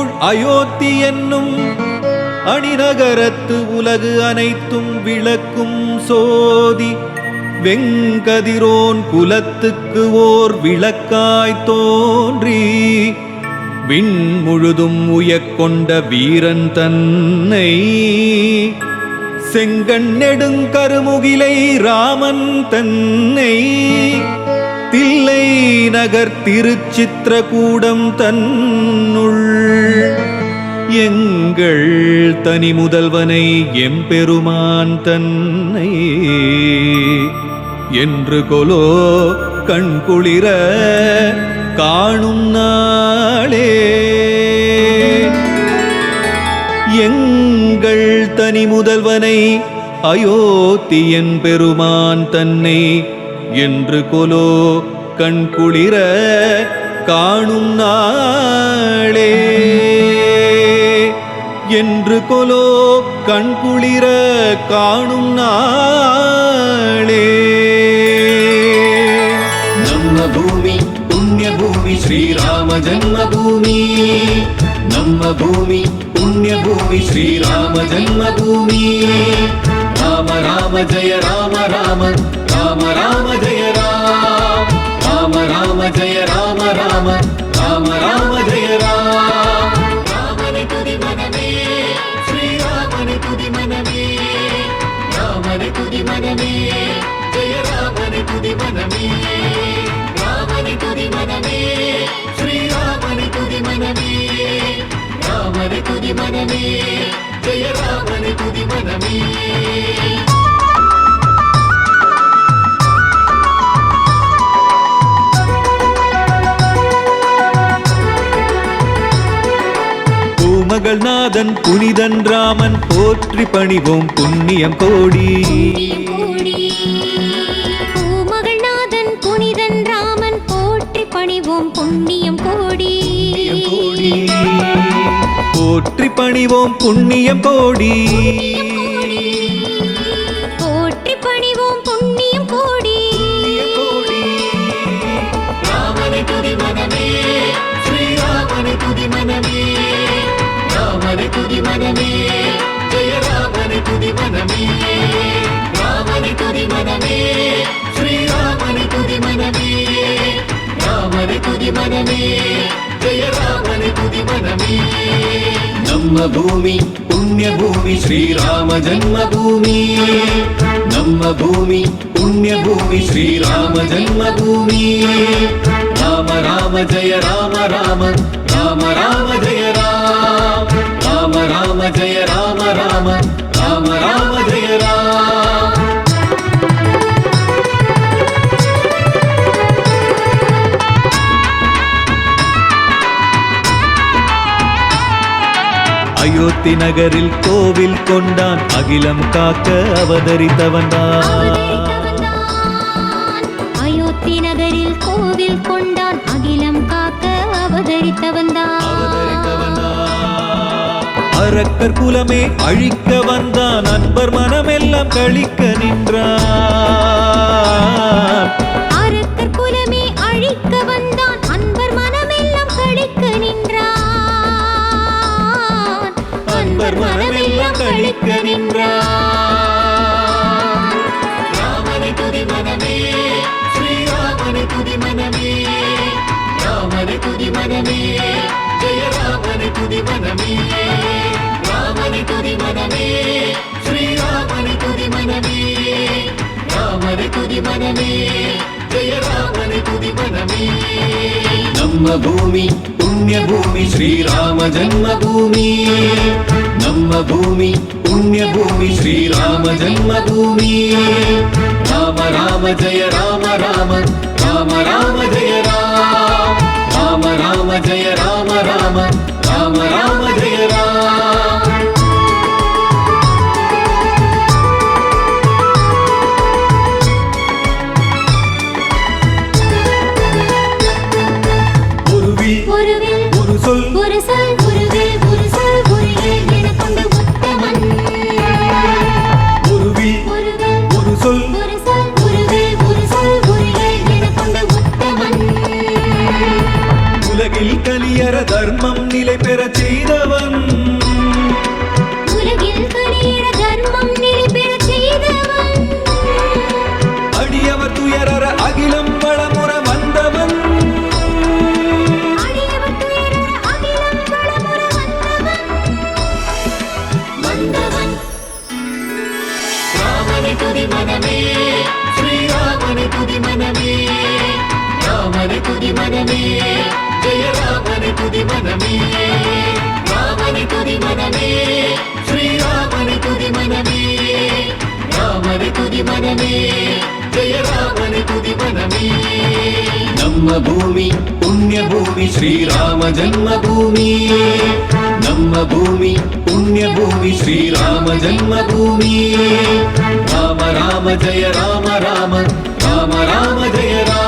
சூழ் அயோத்தி என்னும் அணிநகரத்து உலகு அனைத்தும் விளக்கும் சோதி வெங்கதிரோன் குலத்துக்கு ஓர் விளக்காய் தோன்றி விண் முழுதும் உயக்கொண்ட வீரன் தன்னை செங்கண் நெடுங்கருமுகிலை ராமன் தன்னை தில்லை நகர் திருச்சித்திரகூடம் தன்னுள் எங்கள் தனி முதல்வனை எம்பெருமான் தன்னை என்று கொலோ கண்குளிர காணும் நாளே எங்கள் தனி முதல்வனை அயோத்தியன் பெருமான் தன்னை என்று கொலோ கண்குளிர காணும் நாளே என்று கொலோ கண்குளிர காணும் நாளே. நம்ம பூமி புண்ணிய பூமி ஸ்ரீராம ஜன்மபூமி நம்ம பூமி புண்ணிய பூமி ஸ்ரீராம ஜன்மபூமி ராம ராம ஜெய ராம ராம ராம ராம ஜெய ராம ராம ராம ஜெய ராம ராம ராம ராம ஜெய ராம ராமனை துதி மனமே ஸ்ரீராமனை துதி மனமே ராமனை துதி மனமே ஜெய ராமனை துதி மனமே ராமனை துதி மனமே ஸ்ரீராமனை துதி மனமே ராமனை துதி மனமே ஜெய ராமனை துதி மனமே. பூமகள் நாதன் புனிதன் ராமன் போற்றி பணிவோம் புண்ணியம் கோடி. பூமகள் நாதன் புனிதன் ராமன் போற்றி பணிவோம் புண்ணியம் கோடி. போற்றி பணிவோம் புண்ணியம் கோடி. போற்றி பணிவோம் புண்ணியம் கோடி. ராமனை துதி மனமே ஸ்ரீராமனை துதி மனமே ராமனை துதி மனமே ஜெய ராமனை துதி மனமே ராமனை துதி மனமே ஸ்ரீராமனை துதி மனமே ராமனை துதி மனமே ஜெய ராமனை துதி மனமே. நம்ம பூமி புண்ணிய பூமி ஸ்ரீராம ஜன்மபூமி நம்ம பூமி புண்ணிய பூமி ஸ்ரீராம ஜன்மபூமி ராம ராம ஜெய ராம ராம ராம ராம ஜெய ராம ராம ராம ஜெய ராம ராம ராம ராம ஜெய ராம. அயோத்தி நகரில் கோவில் கொண்டான் அகிலம் காக்க அவதரித்தவன்தான். அயோத்தி நகரில் கோவில் கொண்டான் அகிலம் காக்க அவதரித்தவன்தான். அரக்கர் குலமே அழிக்க வந்தான் அன்பர் மனமெல்லாம் கழிக்க நின்றான். அரக்கர் குலமே அழிக்க வந்தான் அன்பர் மனமெல்லாம் கழிக்க நின்றான். அன்பர் மனமெல்லாம் கழிக்க நின்றான். ராமனை துதி மனமே ஸ்ரீராமனை துதி மனமே ராமனை துதி மனமே ஜெய ராமனை துதி மனமே ராமனை துதி மனமே ஸ்ரீராமனை துதி மனமே ராமனை துதி மனமே ஜெய ராமனை துதி மனமே. நம்ம பூமி புண்ணிய பூமி ஸ்ரீராம ஜன்மபூமி நம்ம பூமி புண்ணிய பூமி ஸ்ரீராம ஜன்மபூமி ராம ராம ஜெய ராம ராம ராம ராம ஜெய ராம ராம ராம ஜெய ராம ராம ராம ராம ஜெய ராம. ஒரு சொல் ஒரு சொல் ஒருவில் ஒரு சொல் ஒருவில் என கொண்ட உத்தமன். ஒரு சொல் ஒரு சொல் ஒருவில் ஒரு சொல் ஒருவில் என கொண்ட உத்தமன். உலகில் கலியற தர்மம் நிலை பெறச் செய்தவன் உலகில் கலியிட தர்மம் நிலை பெறச் செய்தவன் அடியவர் துயரற அகிலம் வளமுற வந்தவன் அடியவர் துயரற அகிலம் வளமுற வந்தவன் ராமனை துதி மனமே ஸ்ரீராமனை துதி மனமே ராமனை துதி மனமே ஜெய ராமனை துதி மனமே ராமனை துதி மனமே ஸ்ரீராமனை துதி மனமே ராமனை துதி மனமே ஜெய ராமனை துதி மனமே ನಮ್ಮ ಭೂಮಿ ಪುಣ್ಯ ಭೂಮಿ ಶ್ರೀರಾಮ ಜನ್ಮಭೂಮಿ ನಮ್ಮ ಭೂಮಿ ಪುಣ್ಯ ಭೂಮಿ ಶ್ರೀರಾಮ ಜನ್ಮಭೂಮಿ ರಾಮ ರಾಮ ಜಯ ರಾಮ ರಾಮ ರಾಮ ರಾಮ ಜಯ ರಾಮ